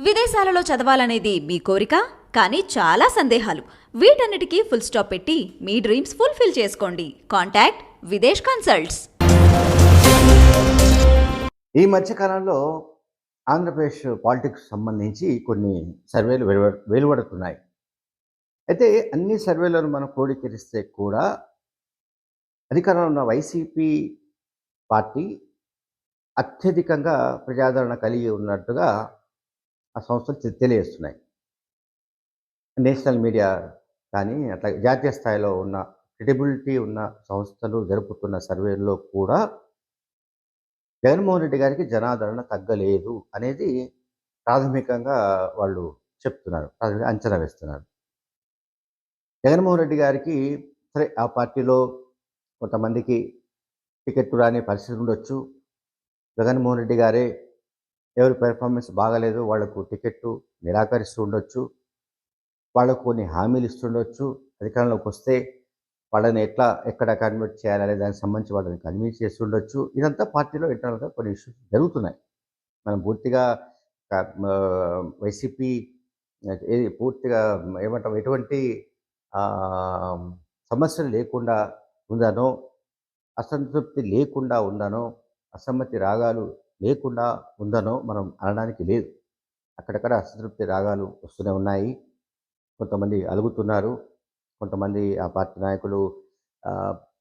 విదేశాలలో చదవాలనేది మీ కోరిక, కానీ చాలా సందేహాలు. వీటన్నిటికీ ఫుల్ స్టాప్ పెట్టి మీ డ్రీమ్స్ ఫుల్ఫిల్ చేసుకోండి. Contact Videsh consults. ఈ మధ్యకాలంలో ఆంధ్రప్రదేశ్ పాలిటిక్స్ సంబంధించి కొన్ని సర్వేలు వెలువడుతున్నాయి. అయితే అన్ని సర్వేలను మనం క్రోడీకరిస్తే కూడా అధికారంలో ఉన్న వైసీపీ పార్టీ అత్యధికంగా ప్రజాదరణ కలిగి ఉన్నట్టుగా ఆ సంస్థలు తెలియజేస్తున్నాయి. నేషనల్ మీడియా కానీ అట్లా జాతీయ స్థాయిలో ఉన్న క్రెడిబిలిటీ ఉన్న సంస్థలు జరుపుతున్న సర్వేల్లో కూడా జగన్మోహన్ రెడ్డి గారికి జనాదరణ తగ్గలేదు అనేది ప్రాథమికంగా వాళ్ళు చెప్తున్నారు, ప్రాథమికంగా అంచనా వేస్తున్నారు. జగన్మోహన్ రెడ్డి గారికి సరే ఆ పార్టీలో కొంతమందికి టికెట్ రాని పరిస్థితి ఉండొచ్చు. జగన్మోహన్ రెడ్డి గారే ఎవరి పెర్ఫార్మెన్స్ బాగాలేదు వాళ్లకు టికెట్ నిరాకరిస్తూ ఉండొచ్చు, వాళ్ళకు కొన్ని హామీలు ఇస్తుండొచ్చు, అధికారంలోకి వస్తే వాళ్ళని ఎక్కడ కన్వర్ట్ చేయాలనే దానికి సంబంధించి వాళ్ళని కన్విన్స్ చేస్తుండొచ్చు. ఇదంతా పార్టీలో ఇంటర్నల్గా కొన్ని ఇష్యూస్ జరుగుతున్నాయి. మనం పూర్తిగా వైసీపీ పూర్తిగా ఏమంటాం ఎటువంటి సమస్యలు లేకుండా ఉందనో, అసంతృప్తి లేకుండా ఉందనో, అసమ్మతి రాగాలు లేకుండా ఉందనో మనం అనడానికి లేదు. అక్కడక్కడ అసంతృప్తి రాగాలు వస్తూనే ఉన్నాయి. కొంతమంది అలుగుతున్నారు, కొంతమంది ఆ పార్టీ నాయకులు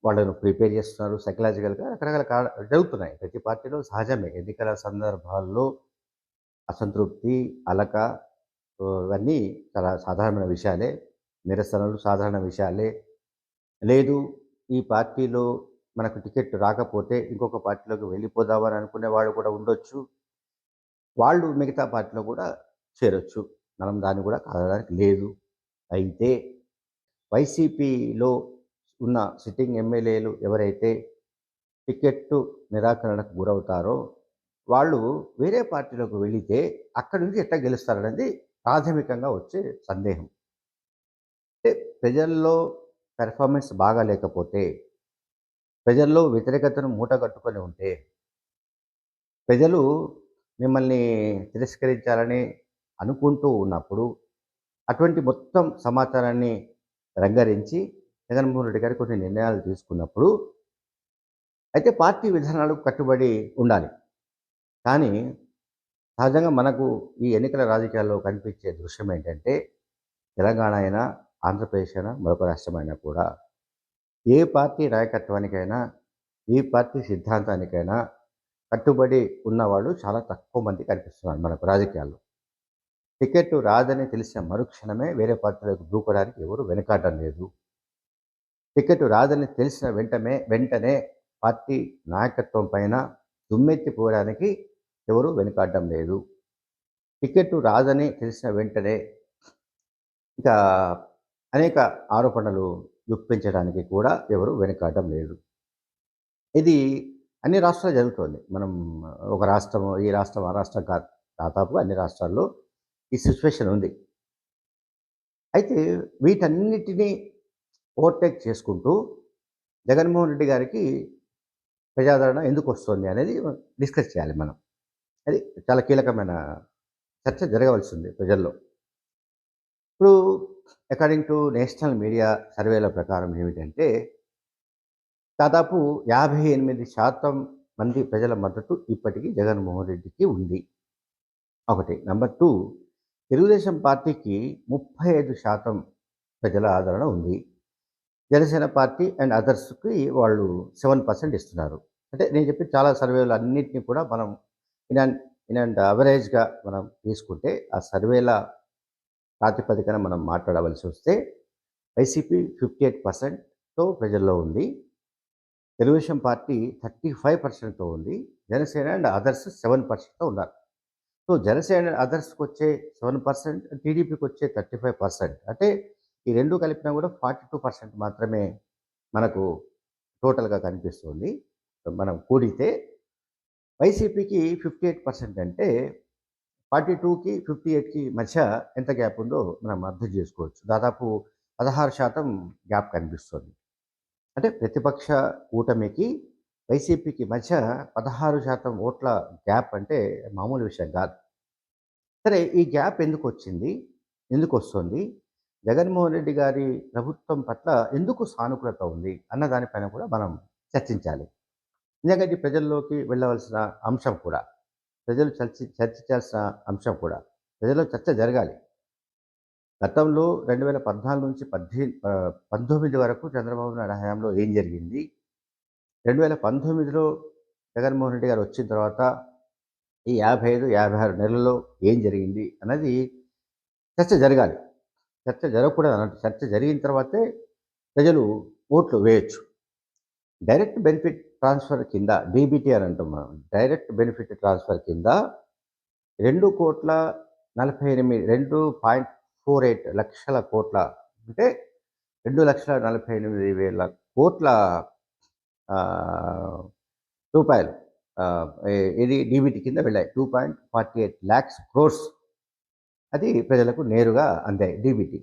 వాళ్ళను ప్రిపేర్ చేస్తున్నారు సైకలాజికల్గా. రకరకాల జరుగుతున్నాయి. ప్రతి పార్టీలో సహజమే. ఎన్నికల సందర్భాల్లో అసంతృప్తి, అలక ఇవన్నీ చాలా సాధారణమైన విషయాలే. నిరసనలు సాధారణ విషయాలే. లేదు ఈ పార్టీలో మనకు టికెట్ రాకపోతే ఇంకొక పార్టీలోకి వెళ్ళిపోదామని అనుకునే వాళ్ళు కూడా ఉండొచ్చు. వాళ్ళు మిగతా పార్టీలో కూడా చేరొచ్చు. మనం దాన్ని కూడా కాదనడానికి లేదు. అయితే వైసీపీలో ఉన్న సిట్టింగ్ ఎమ్మెల్యేలు ఎవరైతే టికెట్టు నిరాకరణకు గురవుతారో వాళ్ళు వేరే పార్టీలోకి వెళితే అక్కడి నుంచి ఎట్లా గెలుస్తారనేది ప్రాథమికంగా వచ్చే సందేహం. అంటే ప్రజల్లో పెర్ఫార్మెన్స్ బాగా లేకపోతే, ప్రజల్లో వ్యతిరేకతను మూటగట్టుకొని ఉంటే, ప్రజలు మిమ్మల్ని తిరస్కరించాలని అనుకుంటూ ఉన్నప్పుడు అటువంటి మొత్తం సమాచారాన్ని రంగరించి జగన్మోహన్ రెడ్డి గారు కొన్ని నిర్ణయాలు తీసుకున్నప్పుడు అయితే పార్టీ విధానాలకు కట్టుబడి ఉండాలి. కానీ సహజంగా మనకు ఈ ఎన్నికల రాజకీయాల్లో కనిపించే దృశ్యం ఏంటంటే, తెలంగాణ అయినా ఆంధ్రప్రదేశ్ అయినా మరొక రాష్ట్రమైనా కూడా ఏ పార్టీ నాయకత్వానికైనా ఏ పార్టీ సిద్ధాంతానికైనా కట్టుబడి ఉన్నవాళ్ళు చాలా తక్కువ మంది కనిపిస్తున్నారు మనకు రాజకీయాల్లో. టికెట్ రాదని తెలిసిన మరుక్షణమే వేరే పార్టీలకు దూకడానికి ఎవరు వెనకాడడం లేదు. టికెట్ రాదని తెలిసిన వెంటనే పార్టీ నాయకత్వం పైన దుమ్మెత్తిపోవడానికి ఎవరు వెనకాడడం లేదు. టికెట్ రాదని తెలిసిన వెంటనే ఇంకా అనేక ఆరోపణలు గుప్పించడానికి కూడా ఎవరు వెనకాడడం లేదు. ఇది అన్ని రాష్ట్రాలు జరుగుతోంది. మనం ఒక రాష్ట్రం, ఈ రాష్ట్రం ఆ రాష్ట్రం కాదు, దాదాపు అన్ని రాష్ట్రాల్లో ఈ సిచ్యువేషన్ ఉంది. అయితే వీటన్నిటినీ ఓవర్టేక్ చేసుకుంటూ జగన్మోహన్ రెడ్డి గారికి ప్రజాదరణ ఎందుకు వస్తుంది అనేది డిస్కస్ చేయాలి మనం. అది చాలా కీలకమైన చర్చ జరగవలసింది ప్రజల్లో. ఇప్పుడు అకార్డింగ్ టు నేషనల్ మీడియా సర్వేల ప్రకారం ఏమిటంటే, దాదాపు 58% మంది ప్రజల మద్దతు ఇప్పటికీ జగన్మోహన్ రెడ్డికి ఉంది. ఒకటి. నెంబర్ 2, తెలుగుదేశం పార్టీకి 35% ప్రజల ఆదరణ ఉంది. జనసేన పార్టీ అండ్ అదర్స్కి వాళ్ళు 7% ఇస్తున్నారు. అంటే నేను చెప్పి చాలా సర్వేలు అన్నింటినీ కూడా మనం ఇన్ అండ్ అవరేజ్గా మనం తీసుకుంటే ఆ సర్వేల ప్రాతిపదికన మనం మాట్లాడవలసి వస్తే వైసీపీ 58%తో ప్రజల్లో ఉంది, తెలుగుదేశం పార్టీ 35%తో ఉంది, జనసేన అండ్ అదర్స్ 7%తో ఉన్నారు. సో జనసేన అదర్స్కి వచ్చే 7%, టీడీపీకి వచ్చే 35%. అంటే ఈ రెండు కలిపినా కూడా 42% మాత్రమే మనకు టోటల్గా కనిపిస్తుంది. మనం కూడితే వైసీపీకి 58% అంటే 42కి 58కి మధ్య ఎంత గ్యాప్ ఉందో మనం అర్థం చేసుకోవచ్చు. దాదాపు 16% గ్యాప్ కనిపిస్తుంది. అంటే ప్రతిపక్ష కూటమికి వైసీపీకి మధ్య 16% ఓట్ల గ్యాప్ అంటే మామూలు విషయం కాదు. సరే ఈ గ్యాప్ ఎందుకొచ్చింది? ఎందుకొస్తుంది? జగన్మోహన్ రెడ్డి గారి ప్రభుత్వం పట్ల ఎందుకు సానుకూలత ఉంది? అన్న దానిపైన కూడా మనం చర్చించాలి. నిజంగా ఇది ప్రజల్లోకి వెళ్ళవలసిన అంశం కూడా. ప్రజలు చర్చించాల్సిన అంశం కూడా. ప్రజల్లో చర్చ జరగాలి. గతంలో 2014 నుంచి 19 వరకు చంద్రబాబు నాయుడు హయాంలో ఏం జరిగింది? 2019లో జగన్మోహన్ రెడ్డి గారు వచ్చిన తర్వాత ఈ 55, 56 నెలల్లో ఏం జరిగింది అన్నది చర్చ జరగాలి. చర్చ జరగకూడదు. చర్చ జరిగిన తర్వాతే ప్రజలు ఓట్లు వేయొచ్చు. డైరెక్ట్ బెనిఫిట్ ట్రాన్స్‌ఫర్ కింద డీబీటీ అని అంటాం మనం. డైరెక్ట్ బెనిఫిట్ ట్రాన్స్‌ఫర్ కింద 2,48 లక్షల కోట్ల అంటే 2,48,000 కోట్ల రూపాయలు ఇది డీబీటీ కింద వెళ్ళాయి. 2.48 లాక్స్ క్రోర్స్ అది ప్రజలకు నేరుగా అందాయి డీబీటీ.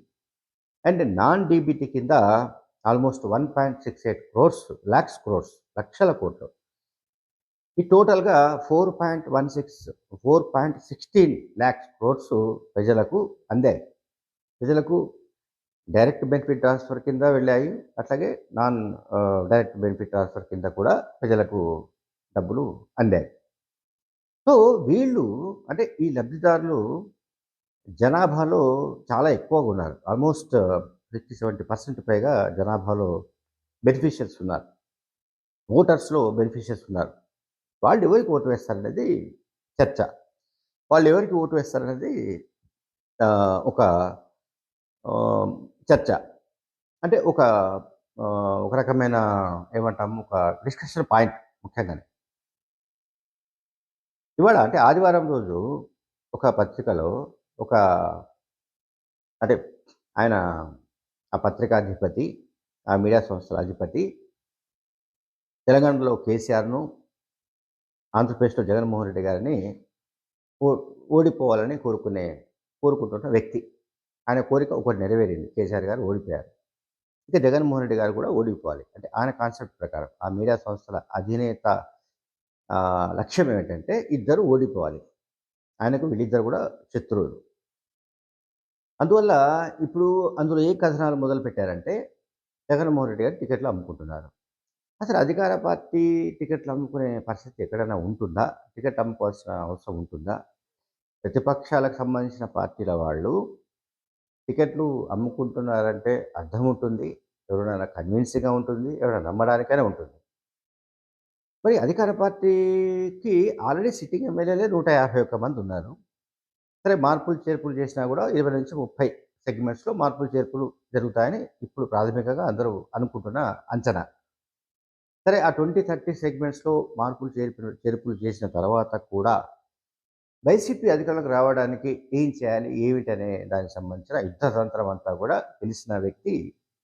అండ్ నాన్ డీబీటీ కింద ఆల్మోస్ట్ 1.68 క్రోర్స్ లక్షల కోట్లు. ఈ టోటల్‌గా 4.16 లాక్స్ క్రోర్స్ ప్రజలకు అందాయి. ప్రజలకు డైరెక్ట్ బెనిఫిట్ ట్రాన్స్‌ఫర్ కింద వెళ్ళాయి. అట్లాగే నాన్ డైరెక్ట్ బెనిఫిట్ ట్రాన్స్‌ఫర్ కింద కూడా ప్రజలకు డబ్బులు అందాయి. సో, వీళ్ళు అంటే ఈ లబ్ధిదారులు జనాభాలో చాలా ఎక్కువగా ఉన్నారు. ఆల్మోస్ట్ 60-70% పైగా జనాభాలో బెనిఫిషియర్స్ ఉన్నారు. ఓటర్స్‌లో బెనిఫిషియర్స్ ఉన్నారు. వాళ్ళు ఎవరికి ఓటు వేస్తారనేది చర్చ. వాళ్ళు ఎవరికి ఓటు వేస్తారనేది ఒక చర్చ. అంటే ఒక రకమైన ఏమంటాము ఒక డిస్కషన్ పాయింట్ ముఖ్యంగానే. ఇవాళ అంటే ఆదివారం రోజు ఒక పత్రికలో ఒక అంటే ఆయన ఆ పత్రికాధిపతి, ఆ మీడియా సంస్థల అధిపతి తెలంగాణలో కేసీఆర్‌ను, ఆంధ్రప్రదేశ్‌లో జగన్మోహన్ రెడ్డి గారిని ఓ ఓడిపోవాలని కోరుకుంటున్న వ్యక్తి. ఆయన కోరిక ఒకటి నెరవేరింది. కేసీఆర్ గారు ఓడిపోయారు. ఇక జగన్మోహన్ రెడ్డి గారు కూడా ఓడిపోవాలి. అంటే ఆయన కాన్సెప్ట్ ప్రకారం ఆ మీడియా సంస్థల అధినేత లక్ష్యం ఏమిటంటే ఇద్దరు ఓడిపోవాలి. ఆయనకు వీళ్ళిద్దరు కూడా శత్రువులు. అందువల్ల ఇప్పుడు అందులో ఏ కథనాలు మొదలుపెట్టారంటే జగన్మోహన్ రెడ్డి గారు టికెట్లు అమ్ముకుంటున్నారు. అసలు అధికార పార్టీ టికెట్లు అమ్ముకునే పరిస్థితి ఎక్కడైనా ఉంటుందా? టికెట్ అమ్ముకోవాల్సిన అవసరం ఉంటుందా? ప్రతిపక్షాలకు సంబంధించిన పార్టీల వాళ్ళు టికెట్లు అమ్ముకుంటున్నారంటే అర్థం ఉంటుంది. ఎవరైనా కన్విన్సింగ్‌గా ఉంటుంది. ఎవరైనా నమ్మడానికైనా ఉంటుంది. మరి అధికార పార్టీకి ఆల్రెడీ సిట్టింగ్ ఎమ్మెల్యేలే 151 మంది ఉన్నారు. సరే మార్పులు, చేర్పులు చేసినా కూడా 20-30 సెగ్మెంట్స్‌లో మార్పులు, చేర్పులు జరుగుతాయని ఇప్పుడు ప్రాథమికంగా అందరూ అనుకుంటున్న అంచనా. సరే ఆ 20, 30 సెగ్మెంట్స్‌లో మార్పులు, చేర్పులు చేసిన తర్వాత కూడా వైసీపీ అధికారంలోకి రావడానికి ఏం చేయాలి? ఏమిటనే దానికి సంబంధించిన యుద్ధతంత్రం అంతా కూడా తెలిసిన వ్యక్తి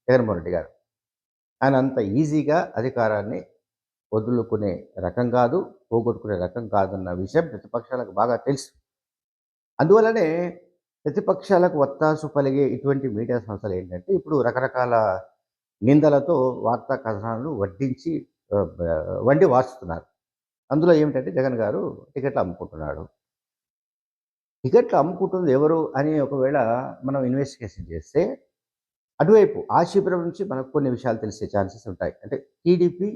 జగన్మోహన్ రెడ్డి గారు. ఆయన అంత ఈజీగా అధికారాన్ని వదులుకునే రకం కాదు, పోగొట్టుకునే రకం కాదన్న విషయం ప్రతిపక్షాలకు బాగా తెలుసు. అందువల్లనే ప్రతిపక్షాలకు వత్తాసు పలిగే ఇటువంటి మీడియా సంస్థలు ఏంటంటే ఇప్పుడు రకరకాల నిందలతో వార్తా కథనాలను వండి వార్చుతున్నారు. అందులో ఏమిటంటే జగన్ గారు టికెట్లు అమ్ముకుంటున్నాడు. టికెట్లు అమ్ముకుంటుంది ఎవరు అని ఒకవేళ మనం ఇన్వెస్టిగేషన్ చేస్తే అటువైపు ఆ శిబిరం నుంచి మనకు కొన్ని విషయాలు తెలిసే ఛాన్సెస్ ఉంటాయి. అంటే టీడీపీ,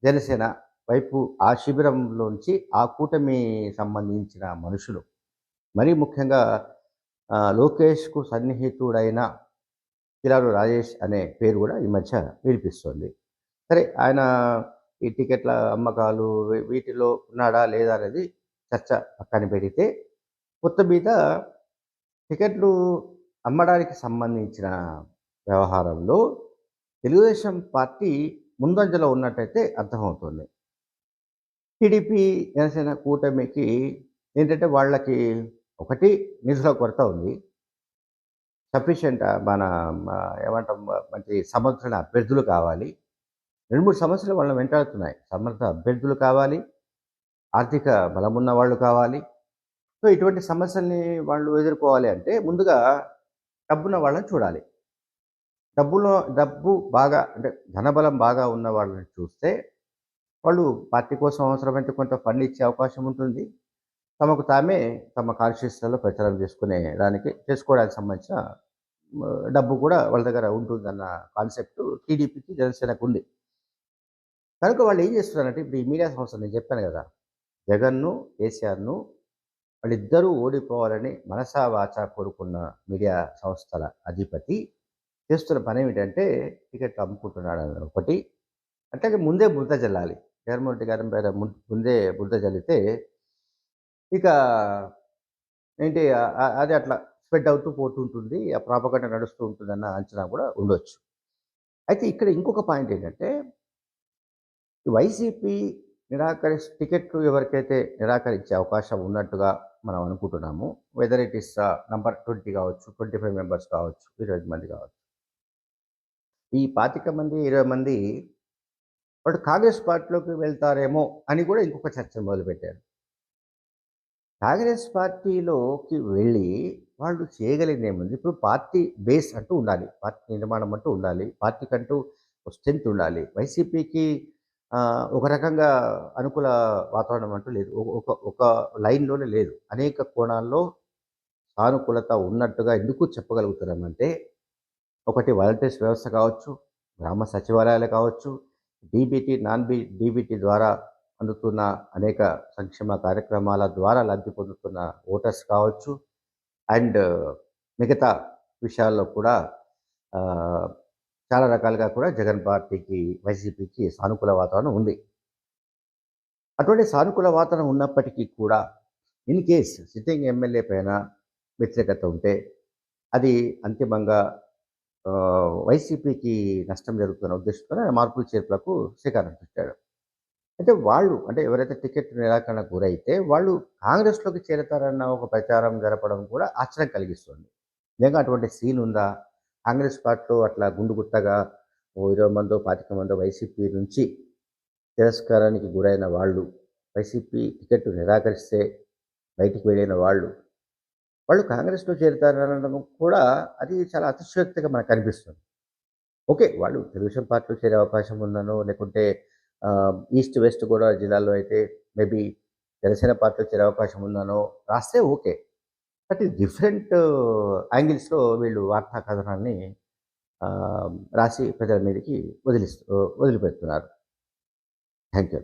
జనసేన వైపు ఆ శిబిరంలోంచి ఆ కూటమి సంబంధించిన మనుషులు మరీ ముఖ్యంగా లోకేష్‌కు సన్నిహితుడైన కిలారు రాజేష్ అనే పేరు కూడా ఈ మధ్య వినిపిస్తోంది. సరే ఆయన ఈ టికెట్ల అమ్మకాలు వీటిలో ఉన్నాడా లేదా అనేది చర్చ పక్కన పెడితే మొత్తం మీద టికెట్లు అమ్మడానికి సంబంధించిన వ్యవహారంలో తెలుగుదేశం పార్టీ ముందంజలో ఉన్నట్టయితే అర్థమవుతుంది. టీడీపీ, జనసేన కూటమికి ఏంటంటే వాళ్ళకి ఒకటి నిధుల కొరత ఉంది. సఫిషియంట్ ఏమంటాం మంచి సమర్థన అభ్యర్థులు కావాలి. 2, 3 సమస్యలు వాళ్ళని వెంటాడుతున్నాయి. సమర్థ అభ్యర్థులు కావాలి. ఆర్థిక బలమున్న వాళ్ళు కావాలి. సో, ఇటువంటి సమస్యల్ని వాళ్ళు ఎదుర్కోవాలి అంటే ముందుగా డబ్బున్న వాళ్ళని చూడాలి. డబ్బు బాగా అంటే ధనబలం బాగా ఉన్న వాళ్ళని చూస్తే వాళ్ళు పార్టీ కోసం అవసరమైతే కొంత ఫండ్ ఇచ్చే అవకాశం ఉంటుంది. తమకు తామే తమ కాన్స్టిట్యూన్సీలలో ప్రచారం చేసుకోవడానికి సంబంధించిన డబ్బు కూడా వాళ్ళ దగ్గర ఉంటుందన్న కాన్సెప్ట్ టీడీపీకి, జనసేనకు ఉంది. కనుక వాళ్ళు ఏం చేస్తున్నారంటే ఇప్పుడు ఈ మీడియా సంస్థలు నేను చెప్పాను కదా, జగన్ను, కేసీఆర్ను వాళ్ళిద్దరూ ఓడిపోవాలని మనసా వాచా కోరుకున్న మీడియా సంస్థల అధిపతి చేస్తున్న పని ఏమిటంటే టికెట్లు అమ్ముకుంటున్నాడు అన్నది ఒకటి. అట్లాగే ముందే బురద జల్లాలి. జగన్మోహన్ రెడ్డి గారి పైన ముందే బురద జల్లితే ఇక ఏంటి అది అట్లా స్ప్రెడ్ అవుతూ పోతుంటుంది. ఆ ప్రాపగండ నడుస్తూ ఉంటుందన్న అంచనా కూడా ఉండొచ్చు. అయితే ఇక్కడ ఇంకొక పాయింట్ ఏంటంటే వైసీపీ టికెట్లు ఎవరికైతే నిరాకరించే అవకాశం ఉన్నట్టుగా మనం అనుకుంటున్నాము, వెదర్ ఇట్ ఈస్ నంబర్ 20 కావచ్చు, 25 మెంబర్స్ కావచ్చు, 20 మంది కావచ్చు. ఈ 25 మంది, 20 మంది వాళ్ళు కాంగ్రెస్ పార్టీలోకి వెళ్తారేమో అని కూడా ఇంకొక చర్చ మొదలుపెట్టారు. కాంగ్రెస్ పార్టీలోకి వెళ్ళి వాళ్ళు చేయగలిగింది ఏముంది? ఇప్పుడు పార్టీ బేస్ అంటూ ఉండాలి, పార్టీ నిర్మాణం అంటూ ఉండాలి, పార్టీకంటూ స్ట్రెంత్ ఉండాలి. వైసీపీకి ఒక రకంగా అనుకూల వాతావరణం అంటూ లేదు, ఒక ఒక లైన్లోనే లేదు. అనేక కోణాల్లో సానుకూలత ఉన్నట్టుగా ఎందుకు చెప్పగలుగుతున్నామంటే, ఒకటి వాలంటీర్స్ వ్యవస్థ కావచ్చు, గ్రామ సచివాలయాలు కావచ్చు, డీబీటీ, డీబీటీ ద్వారా అందుతున్న అనేక సంక్షేమ కార్యక్రమాల ద్వారా లబ్ధి పొందుతున్న ఓటర్స్ కావచ్చు, అండ్ మిగతా విషయాల్లో కూడా చాలా రకాలుగా కూడా జగన్ పార్టీకి, వైసీపీకి సానుకూల వాతావరణం ఉంది. అటువంటి సానుకూల వాతావరణం ఉన్నప్పటికీ కూడా ఇన్ కేస్ సిట్టింగ్ ఎమ్మెల్యే పైన వ్యతిరేకత ఉంటే అది అంతిమంగా వైసీపీకి నష్టం జరుగుతున్న ఉద్దేశంతో మార్పులు చేర్పులకు శ్రీకారం చుట్టాడు. అయితే వాళ్ళు అంటే ఎవరైతే టికెట్ నిరాకరణకు గురైతే వాళ్ళు కాంగ్రెస్లోకి చేరతారన్న ఒక ప్రచారం జరపడం కూడా ఆశ్చర్యం కలిగిస్తుంది. నిజంగా అటువంటి సీన్ ఉందా? కాంగ్రెస్ పార్టీలో అట్లా గుండుగుత్తగా 20 మందో 25 మందో వైసీపీ నుంచి తిరస్కారానికి గురైన వాళ్ళు, వైసీపీ టికెట్ నిరాకరిస్తే బయటికి వెళ్ళిన వాళ్ళు కాంగ్రెస్లో చేరుతారనడం కూడా అది చాలా అతిశయోక్తిగా మనకు కనిపిస్తుంది. ఓకే, వాళ్ళు తెలుగుదేశం పార్టీలో చేరే అవకాశం ఉందనో, లేకుంటే ఈస్ట్ వెస్ట్ గోదావరి జిల్లాలో అయితే మేబీ జనసేన పార్టీలో చేరే అవకాశం ఉందనో రాస్తే ఓకే. బట్ డిఫరెంట్ యాంగిల్స్లో వీళ్ళు వార్తా కథనాన్ని రాసి ప్రజల మీదకి వదిలిపెడుతున్నారు. Thank you.